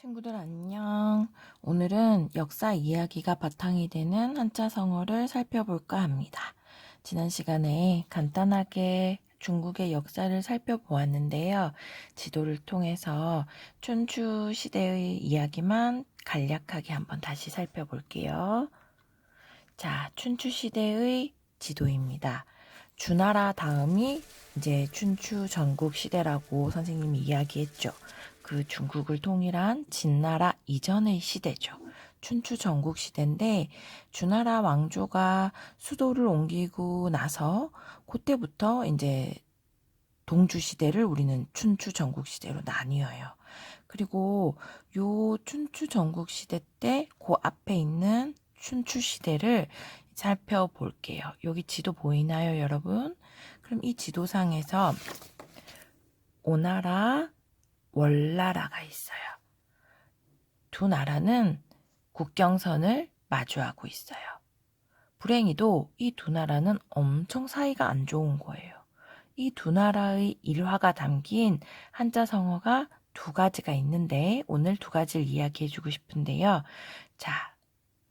친구들 안녕. 오늘은 역사 이야기가 바탕이 되는 한자성어를 살펴볼까 합니다. 지난 시간에 간단하게 중국의 역사를 살펴보았는데요. 지도를 통해서 춘추 시대의 이야기만 간략하게 한번 다시 살펴볼게요. 자, 춘추 시대의 지도입니다. 주나라 다음이 이제 춘추 전국 시대라고 선생님이 이야기했죠. 그 중국을 통일한 진나라 이전의 시대죠. 춘추 전국 시대인데 주나라 왕조가 수도를 옮기고 나서 그때부터 이제 동주 시대를 우리는 춘추 전국 시대로 나뉘어요. 그리고 요 춘추 전국 시대 때 그 앞에 있는 춘추 시대를 살펴볼게요. 여기 지도 보이나요, 여러분? 그럼 이 지도상에서 오나라, 월나라가 있어요. 두 나라는 국경선을 마주하고 있어요. 불행히도 이 두 나라는 엄청 사이가 안 좋은 거예요. 이 두 나라의 일화가 담긴 한자 성어가 두 가지가 있는데 오늘 두 가지를 이야기해주고 싶은데요. 자,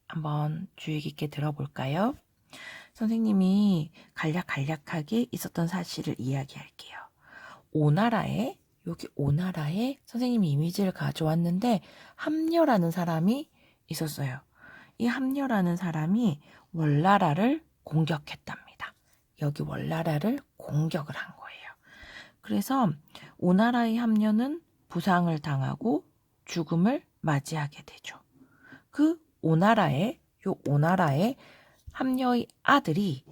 한번 주의 깊게 들어볼까요? 선생님이 간략하게 있었던 사실을 이야기할게요. 오나라에 여기 오나라에 선생님이 이미지를 가져왔는데 함녀라는 사람이 있었어요. 이 함녀라는 사람이 월나라를 공격했답니다. 여기 월나라를 공격을 한 거예요. 그래서 오나라의 함녀는 부상을 당하고 죽음을 맞이하게 되죠. 그 오나라의 함녀의 아들이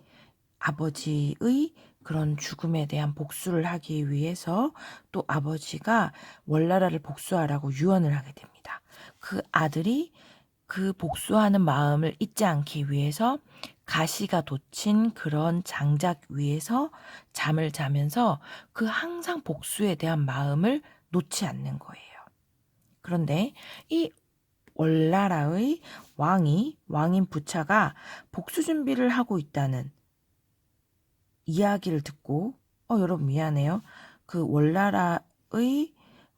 아버지의 그런 죽음에 대한 복수를 하기 위해서 또 아버지가 월나라를 복수하라고 유언을 하게 됩니다. 그 아들이 그 복수하는 마음을 잊지 않기 위해서 가시가 돋친 그런 장작 위에서 잠을 자면서 그 항상 복수에 대한 마음을 놓지 않는 거예요. 그런데 이 월나라의 왕인 부차가 복수 준비를 하고 있다는 이야기를 듣고 여러분 미안해요. 그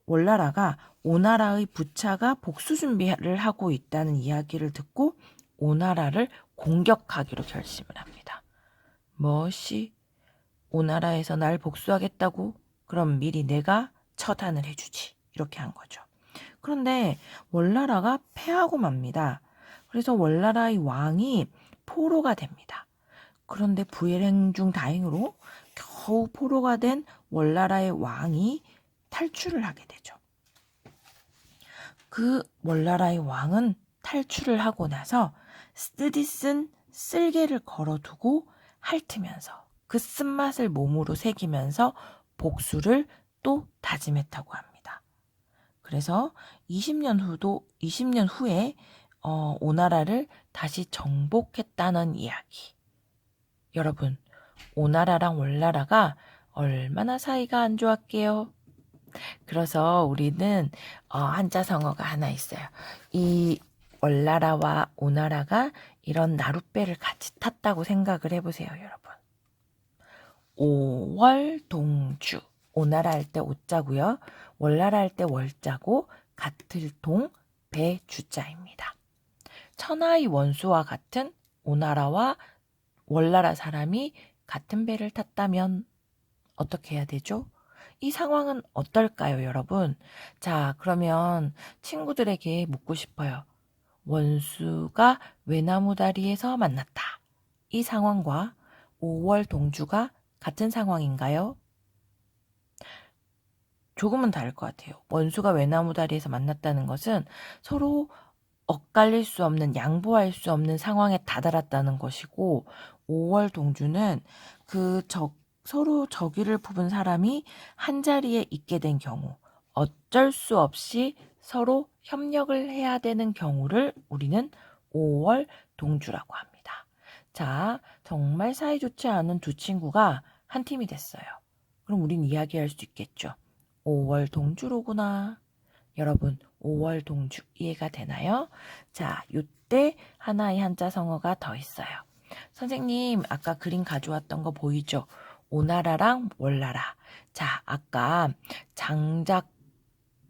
월나라가 오나라의 부차가 복수 준비를 하고 있다는 이야기를 듣고 오나라를 공격하기로 결심을 합니다. 뭐시? 오나라에서 날 복수하겠다고? 그럼 미리 내가 처단을 해주지. 이렇게 한 거죠. 그런데 월나라가 패하고 맙니다. 그래서 월나라의 왕이 포로가 됩니다. 그런데 불행 중 다행으로 겨우 포로가 된 월나라의 왕이 탈출을 하게 되죠. 그 월나라의 왕은 탈출을 하고 나서 쓰디쓴 쓸개를 걸어두고 핥으면서 그 쓴맛을 몸으로 새기면서 복수를 또 다짐했다고 합니다. 그래서 20년 후에 오나라를 다시 정복했다는 이야기. 여러분, 오나라랑 월나라가 얼마나 사이가 안 좋았게요. 그래서 우리는 한자 성어가 하나 있어요. 이 월나라와 오나라가 이런 나룻배를 같이 탔다고 생각을 해보세요, 여러분. 오월동주. 오나라 할 때 오자고요. 월나라 할 때 월자고 같을 동, 배, 주자입니다. 천하의 원수와 같은 오나라와 월나라 사람이 같은 배를 탔다면 어떻게 해야 되죠? 이 상황은 어떨까요, 여러분? 자, 그러면 친구들에게 묻고 싶어요. 원수가 외나무 다리에서 만났다. 이 상황과 5월 동주가 같은 상황인가요? 조금은 다를 것 같아요. 원수가 외나무 다리에서 만났다는 것은 서로 엇갈릴 수 없는, 양보할 수 없는 상황에 다다랐다는 것이고, 5월 동주는 서로 적의를 품은 사람이 한자리에 있게 된 경우, 어쩔 수 없이 서로 협력을 해야 되는 경우를 우리는 5월 동주라고 합니다. 자, 정말 사이좋지 않은 두 친구가 한 팀이 됐어요. 그럼 우린 이야기할 수 있겠죠. 5월 동주로구나. 여러분, 5월 동주 이해가 되나요? 자, 요때 하나의 한자 성어가 더 있어요. 선생님, 아까 그림 가져왔던 거 보이죠? 오나라랑 월나라. 자, 아까 장작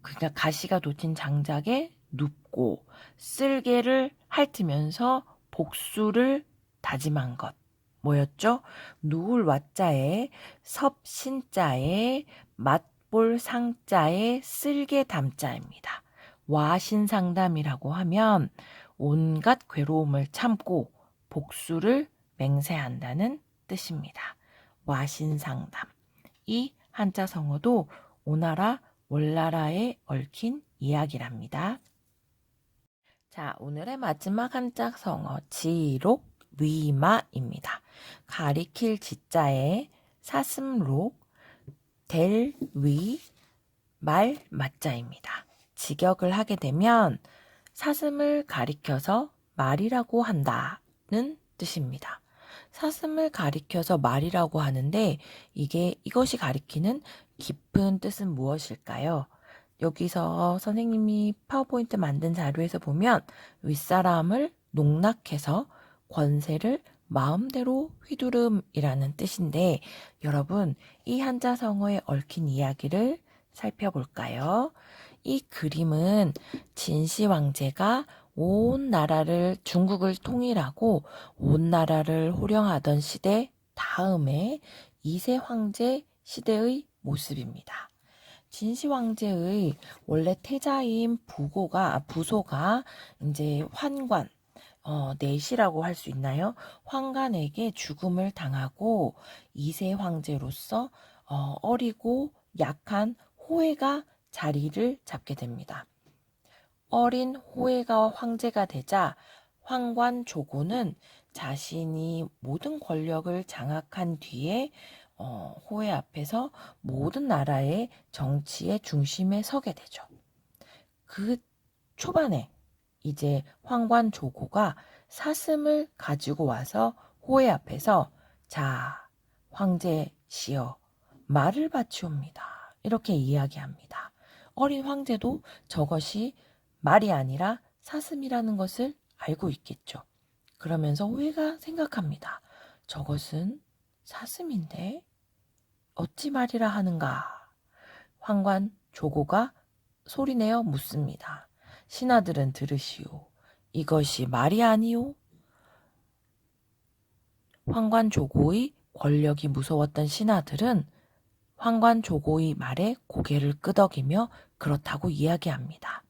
그러니까 가시가 돋친 장작에 눕고 쓸개를 핥으면서 복수를 다짐한 것. 뭐였죠? 누울 와자에 섭신자에 맛볼 상자에 쓸개 담자입니다. 와신상담이라고 하면 온갖 괴로움을 참고 복수를 맹세한다는 뜻입니다. 와신상담. 이 한자 성어도 오나라 월나라에 얽힌 이야기랍니다. 자, 오늘의 마지막 한자 성어 지록 위마입니다. 가리킬 지자에 사슴록 델위 말 맞자입니다. 직역을 하게 되면 사슴을 가리켜서 말이라고 한다는 뜻입니다. 사슴을 가리켜서 말이라고 하는데 이것이 가리키는 깊은 뜻은 무엇일까요? 여기서 선생님이 파워포인트 만든 자료에서 보면 윗사람을 농락해서 권세를 마음대로 휘두름이라는 뜻인데 여러분 이 한자 성어에 얽힌 이야기를 살펴볼까요? 이 그림은 진시 왕제가 온 나라를 중국을 통일하고 온 나라를 호령하던 시대 다음에 이세 황제 시대의 모습입니다. 진시 왕제의 원래 태자인 부소가 이제 환관 내시라고 할 수 있나요? 환관에게 죽음을 당하고 이세 황제로서 어리고 약한 호해가 자리를 잡게 됩니다. 어린 호해가 황제가 되자 황관 조고는 자신이 모든 권력을 장악한 뒤에 호해 앞에서 모든 나라의 정치의 중심에 서게 되죠. 그 초반에 이제 황관 조고가 사슴을 가지고 와서 호해 앞에서 자, 황제시여 말을 바치옵니다. 이렇게 이야기합니다. 어린 황제도 저것이 말이 아니라 사슴이라는 것을 알고 있겠죠. 그러면서 호해가 생각합니다. 저것은 사슴인데 어찌 말이라 하는가? 황관 조고가 소리내어 묻습니다. 신하들은 들으시오. 이것이 말이 아니오? 황관 조고의 권력이 무서웠던 신하들은 황관 조고의 말에 고개를 끄덕이며 그렇다고 이야기합니다.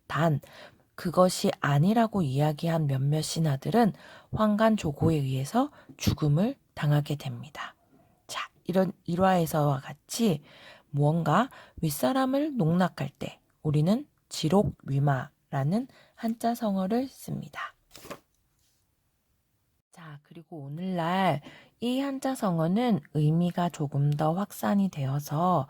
단 그것이 아니라고 이야기한 몇몇 신하들은 황관 조고에 의해서 죽음을 당하게 됩니다. 자, 이런 일화에서와 같이 무언가 윗사람을 농락할 때 우리는 지록위마라는 한자 성어를 씁니다. 자, 그리고 오늘날 이 한자 성어는 의미가 조금 더 확산이 되어서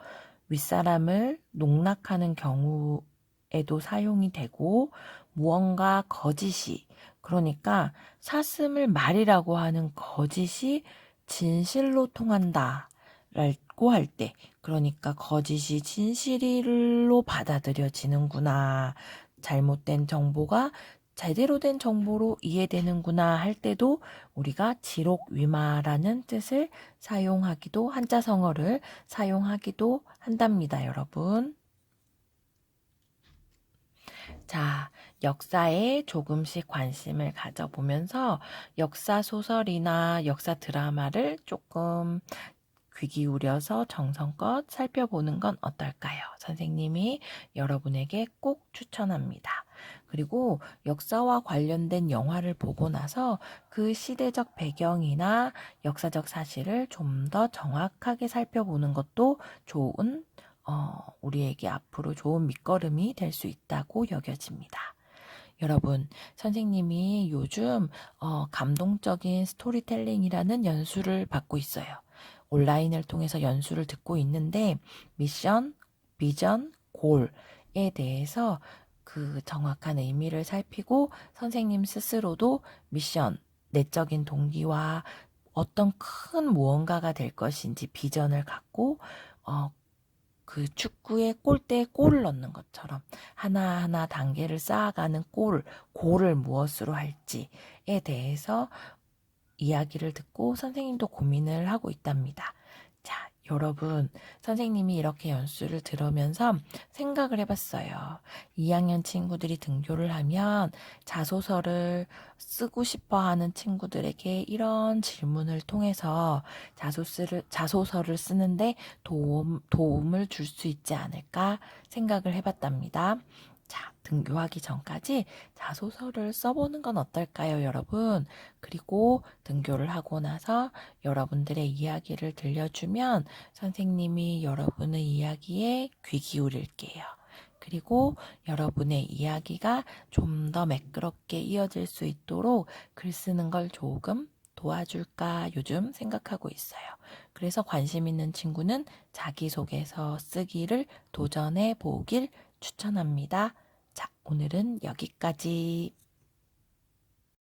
윗사람을 농락하는 경우에도 사용이 되고 무언가 거짓이 그러니까 사슴을 말이라고 하는 거짓이 진실로 통한다 라고 할 때 그러니까 거짓이 진실로 받아들여지는구나 잘못된 정보가 제대로 된 정보로 이해되는구나 할 때도 우리가 지록위마라는 뜻을 사용하기도 한자 성어를 사용하기도 한답니다, 여러분. 자, 역사에 조금씩 관심을 가져보면서 역사 소설이나 역사 드라마를 조금 귀 기울여서 정성껏 살펴보는 건 어떨까요? 선생님이 여러분에게 꼭 추천합니다. 그리고 역사와 관련된 영화를 보고 나서 그 시대적 배경이나 역사적 사실을 좀 더 정확하게 살펴보는 것도 좋은 우리에게 앞으로 좋은 밑거름이 될 수 있다고 여겨집니다. 여러분, 선생님이 요즘 감동적인 스토리텔링이라는 연수를 받고 있어요. 온라인을 통해서 연수를 듣고 있는데 미션, 비전, 골에 대해서 그 정확한 의미를 살피고 선생님 스스로도 미션, 내적인 동기와 어떤 큰 무언가가 될 것인지 비전을 갖고 그 축구의 골대에 골을 넣는 것처럼 하나하나 단계를 쌓아가는 골을 무엇으로 할지에 대해서 이야기를 듣고 선생님도 고민을 하고 있답니다. 자, 여러분, 선생님이 이렇게 연수를 들으면서 생각을 해봤어요. 2학년 친구들이 등교를 하면 자소서를 쓰고 싶어 하는 친구들에게 이런 질문을 통해서 자소서를 쓰는데 도움을 줄 수 있지 않을까 생각을 해봤답니다. 자, 등교하기 전까지 자소서를 써보는 건 어떨까요, 여러분? 그리고 등교를 하고 나서 여러분들의 이야기를 들려주면 선생님이 여러분의 이야기에 귀 기울일게요. 그리고 여러분의 이야기가 좀 더 매끄럽게 이어질 수 있도록 글 쓰는 걸 조금 도와줄까 요즘 생각하고 있어요. 그래서 관심 있는 친구는 자기소개서 쓰기를 도전해 보길 추천합니다. 자, 오늘은 여기까지.